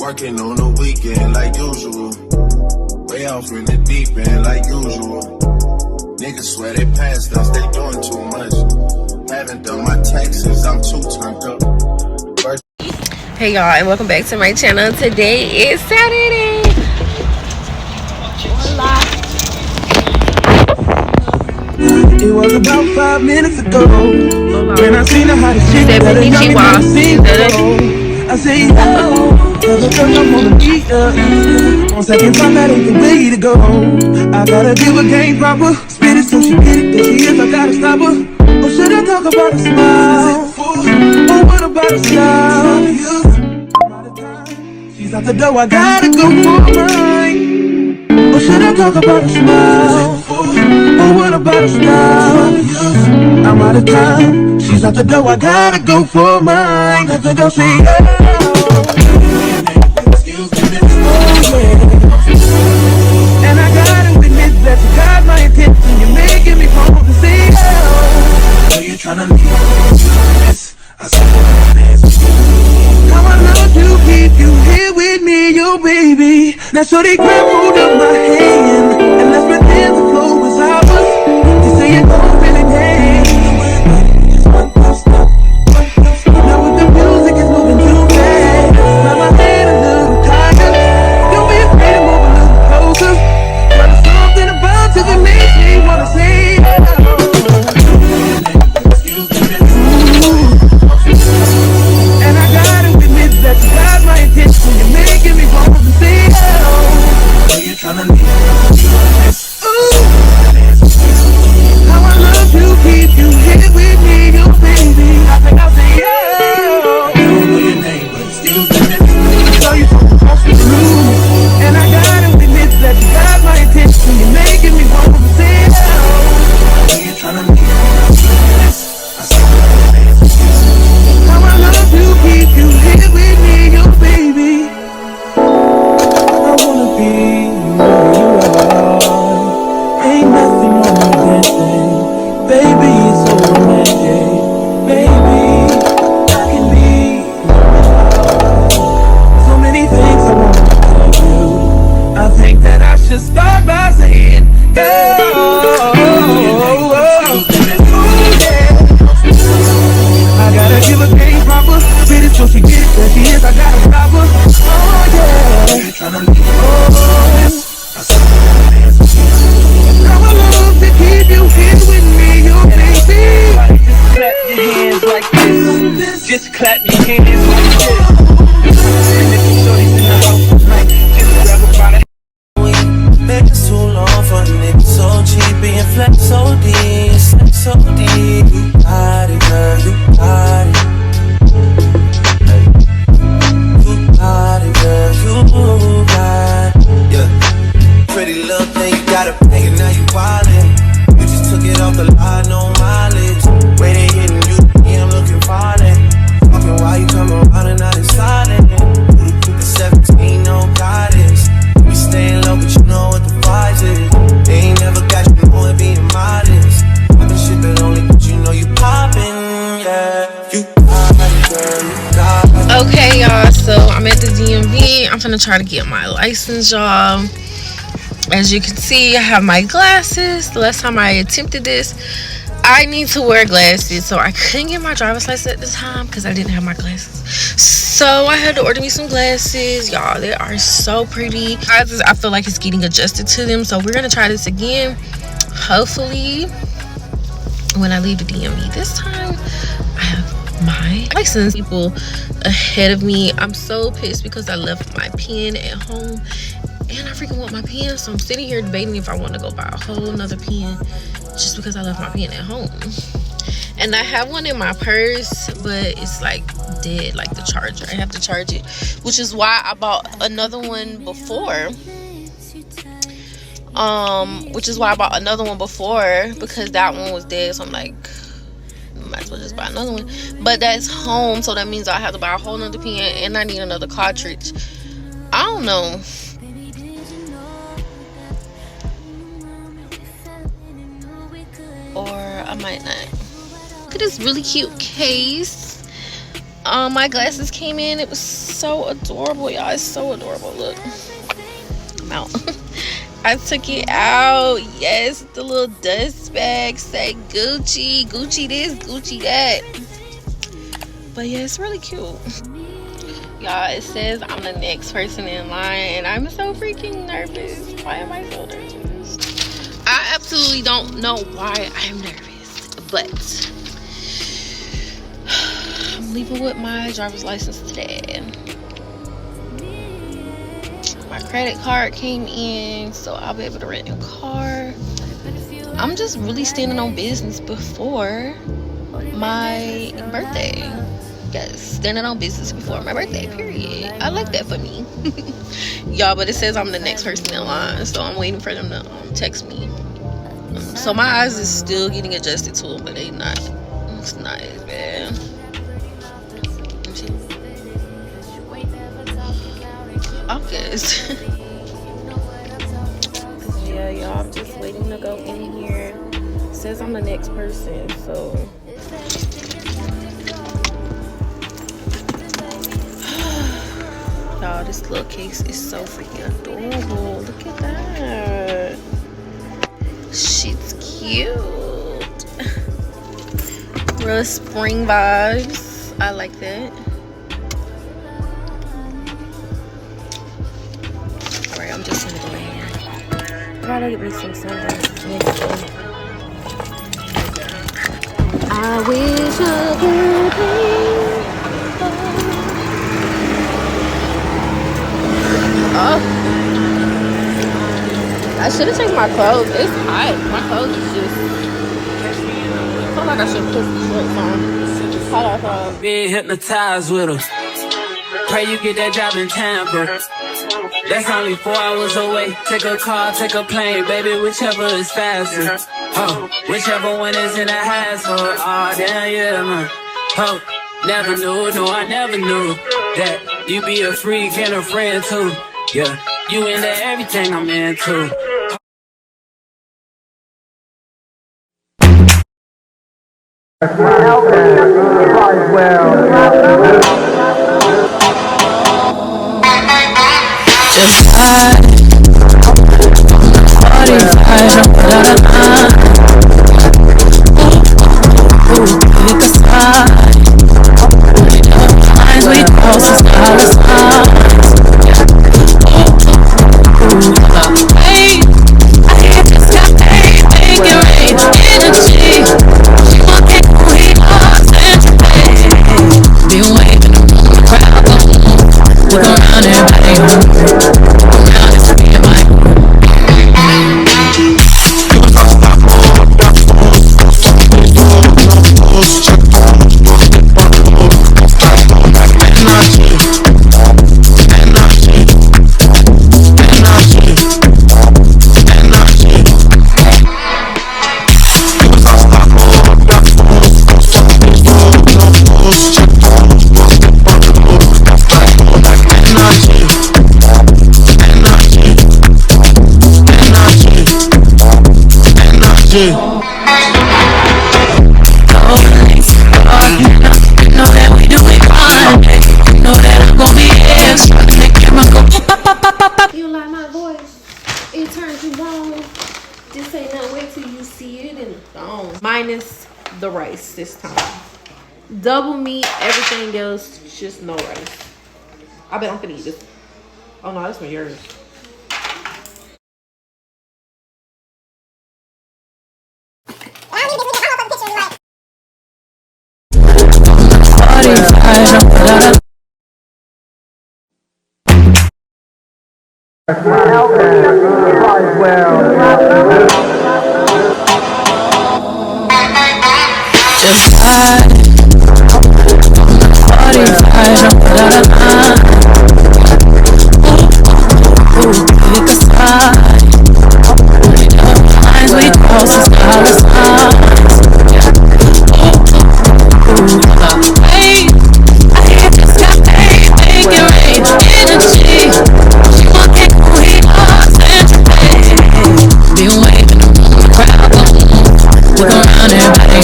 Working on the weekend like usual. Way off in the deep end like usual. Niggas swear they passed us, they doing too much. Haven't done my taxes, I'm too turned up. Hey y'all, and welcome back to my channel. Today is Saturday. It was about 5 minutes ago when I seen the hottest chick that a young never seen before. I say yo, cause the girl I'm gonna beat her. On second time, that ain't the way to go. I gotta give her game proper, spit it so she get it. There she is, I gotta stop her. Or should I talk about a smile? Or what about a style? She's out the door, I gotta go for mine. Or should I talk about a smile? Or what about a style? I'm out of time. She's out the door, I gotta go for mine. Cause the girl say, oh. Excuse me, miss. Oh, yeah. And I gotta admit that you got my attention. You're making me want to say, oh. So you're tryna leave me, miss. I saw my hands with you. How I love to keep you here with me, you baby. Now so they grab hold of my hand and let's pretend the flow was ours. They say you're going really dance. Now with the music is moving too fast. Now my head a little tired. Don't be afraid to move a little closer. But there's something about you that makes me wanna say excuse me, and I gotta admit that you got my attention. You're making me want to say oh. You're tryna leave me. How I love to keep you here with me, you baby. I think I'll say oh. I don't know your name, but excuse me, I saw you from across the room. And I gotta admit that you got my attention. You're making me want to say oh. You're tryna leave me. How I love to keep you here with me, you baby. I wanna be where you are. Ain't nothing wrong with dancing. Baby, it's so romantic. Baby, I can be where you are. So many things I wanna tell you. I think that I should start by saying, yeah. I gotta give her game proper, spit it so she get it. There she is, I gotta stop her. Oh yeah. You're tryna leave. Oh. How I love to keep you here with me, you baby. Just clap your hands like this. Just clap your hands like this. And if you shorties in the house tonight, just grab a bottle. It's too long for niggas so cheap, being flex so deep, sex so deep. You got it, girl, you got it. You got it, girl, you got it. Yeah. Pretty little thing, you got a bag and now you wildin'. You just took it off the line, no mileage. Way they hitting you, I'm looking violent. Fucking while you come around and now they silent. You the quick 17, no guidance. We staying low, but you know what the price is. They ain't never got you knowing being modest. Poppin' shit that only but you know you poppin', yeah. You got it, girl, you got it. Okay, y'all, so I'm at the DMV. I'm gonna try to get my license, y'all. As you can see, I have my glasses. The last time I attempted this, I need to wear glasses, so I couldn't get my driver's license at this time because I didn't have my glasses. So I had to order me some glasses, y'all. They are so pretty. I feel like it's getting adjusted to them, so we're gonna try this again. Hopefully, when I leave the DMV this time, I have my license. People ahead of me. I'm so pissed because I left my pen at home. And I freaking want my pen, so I'm sitting here debating if I want to go buy a whole nother pen just because I left my pen at home. And I have one in my purse, but it's like dead, like the charger. I have to charge it, which is why I bought another one before. Because that one was dead, so I'm like, might as well just buy another one. But that's home, so that means I have to buy a whole nother pen and I need another cartridge. I don't know. Or I might not. Look at this really cute case. My glasses came in. It was so adorable, y'all. It's so adorable. Look, I'm out. I took it out. Yes, the little dust bag say Gucci, Gucci this, Gucci that. But yeah, it's really cute. Y'all, it says I'm the next person in line, and I'm so freaking nervous. Why am I so nervous? I absolutely don't know why I'm nervous, but I'm leaving with my driver's license today. My credit card came in, so I'll be able to rent a car. I'm just really standing on business before my birthday. Yes, standing on business before my birthday, period. I like that for me. Y'all, but it says I'm the next person in line, so I'm waiting for them to text me. So my eyes is still getting adjusted to it, but they not. It's not as bad. August. Yeah, y'all, I'm just waiting to go in here. It says I'm the next person, so y'all, this little case is so freaking adorable. Look at that. She's cute. Real spring vibes. I like that. Alright, I'm just gonna go in here. I gotta get me some sunglasses next day. I wish I could be. Oh, I should have changed my clothes. It's hot. My clothes is just. I feel like I should put some shorts on. It's hot outside. Being hypnotized with her. Pray you get that job in Tampa. That's only 4 hours away. Take a car, take a plane, baby, whichever is faster. Oh, whichever one is in the hassle. Oh, damn, yeah, man. Oh, never knew, no, I never knew that you be a freak and a friend too. Yeah, you into everything I'm into. Just hide party vibes, I'm out of line. Ooh, pick a side. Lines we cross is dollar signs. Ooh, hey, I just got paid, making rain, energy. She want it, we lost entropy. Been waving on the crowd, look around everybody. You like my voice? It turns you on. Just ain't nothing. Wait till you see it and gone. Minus the rice this time. Double meat, everything else, just no rice. I bet I'm gonna eat this. Oh no, this one yours. Just hide party vibes, I'm out of line. Ooh, pick a side. Lines we cross is dollar signs. Ooh, hey, I just got paid, making rain, energy. She want it, we lost entropy. Been waving on the crowd, look around everybody.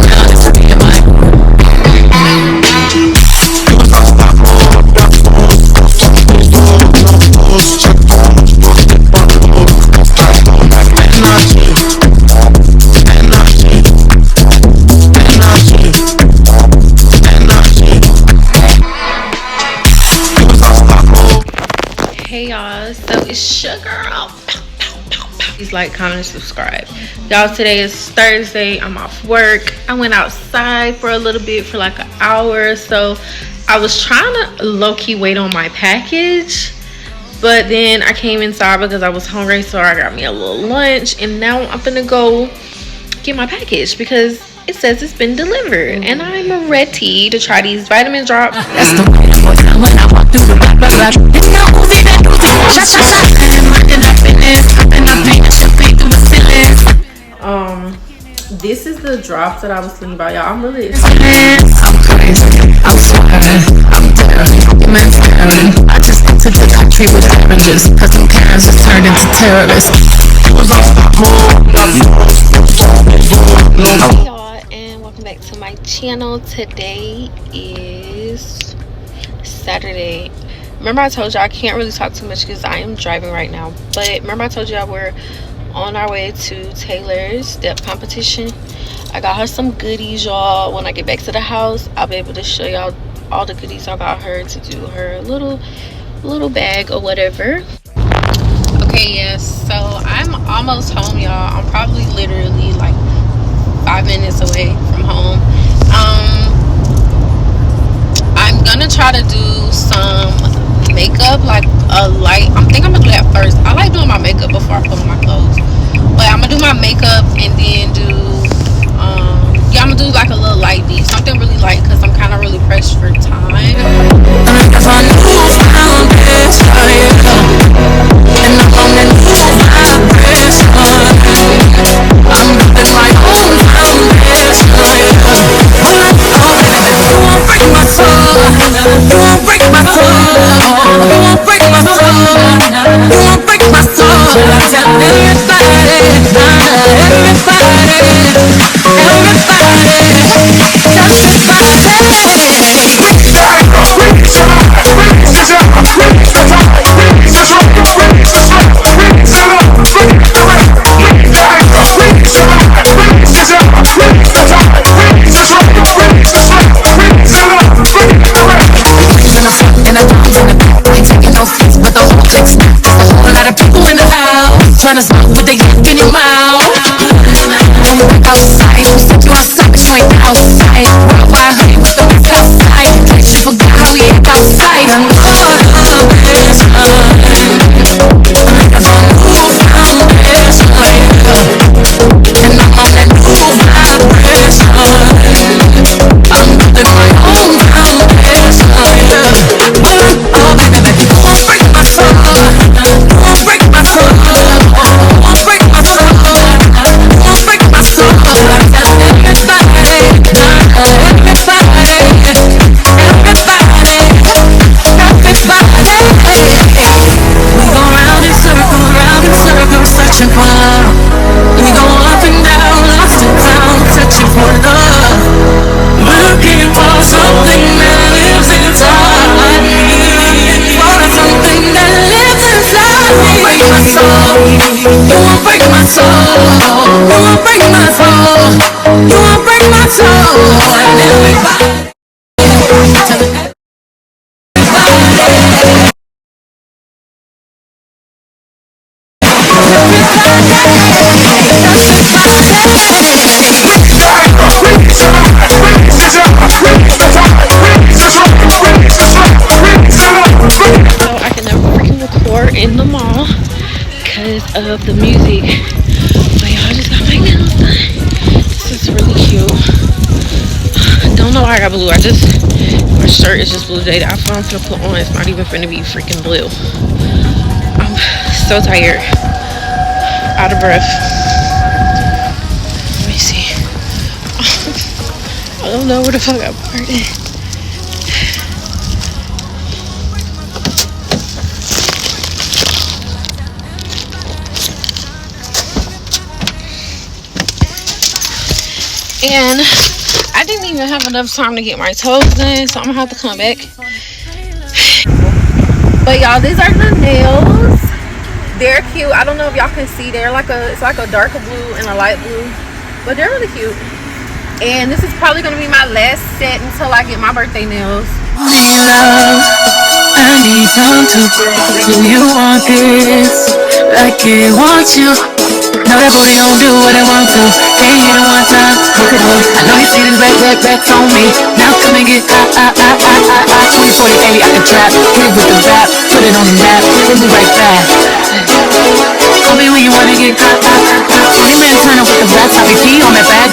Now it's me and my Hey y'all, so it's your girl. Please like, comment, subscribe. Y'all, today is Thursday. I'm off work. I went outside for a little bit for like an hour or so. I was trying to low-key wait on my package, but then I came inside because I was hungry, so I got me a little lunch, and now I'm gonna go get my package because it says it's been delivered, and I'm ready to try these vitamin drops. That's the way it goes down when I walk through the back. It's no Uzi, that Uzi. Shot, shot, shot. And I finish. And I paint the champagne through the ceiling. This is the drops that I was thinking about, y'all. I'm really excited. I'm crazy. I'm swearing. I'm daring. Man, staring. I just entered the country with oranges. Cause them Karens just turned into terrorists. Hey y'all, and welcome back to my channel. Today is Saturday. Remember I told y'all I can't really talk too much because I am driving right now, but remember I told y'all we're on our way to Taylor's step competition. I got her some goodies, y'all. When I get back to the house, I'll be able to show y'all all the goodies I got her to do her little bag or whatever. Okay, yes, so I'm almost home, y'all. I'm probably literally like 5 minutes away from home. I'm gonna try to do some makeup, like a light. I think I'm gonna do that first. I like doing my makeup before I put on my clothes, but I'm gonna do my makeup and then do yeah, I'm gonna do like a little light beat, something really light, because I'm kind of really pressed for time. Trying to smoke with the yak in your mouth. I'm back outside. You said you outside, but you ain't outside. Worldwide honey with the west outside. Like you forgot how we act outside. I'm the foundation. That's my new foundation. And I'm on that new vibration. I'm building my own foundation. Oh, baby, baby, don't break my soul. Don't break my soul. In the mall because of the music, but y'all, I just got my nails done. This is really cute. Don't know why I got blue. My shirt is just blue today. The outfit I'm gonna put on is not even gonna be freaking blue. I'm so tired, out of breath. Let me see. I don't know where the fuck I parked it. And I didn't even have enough time to get my toes done, so I'm gonna have to come back. But y'all, these are the nails. They're cute. I don't know if y'all can see. It's like a darker blue and a light blue, but they're really cute. And this is probably gonna be my last set until I get my birthday nails. I need some too. Do you want this? Like it wants you. Know that booty don't do what it wants to. Can't hit it one time, hook it up. I know you see this back on me. Now come and get 20, 40, 80, I can trap. Hit it with the rap, put it on the map. We'll be right back. Call me when you wanna get 20 minutes, turn up with the rap. I be on that bag.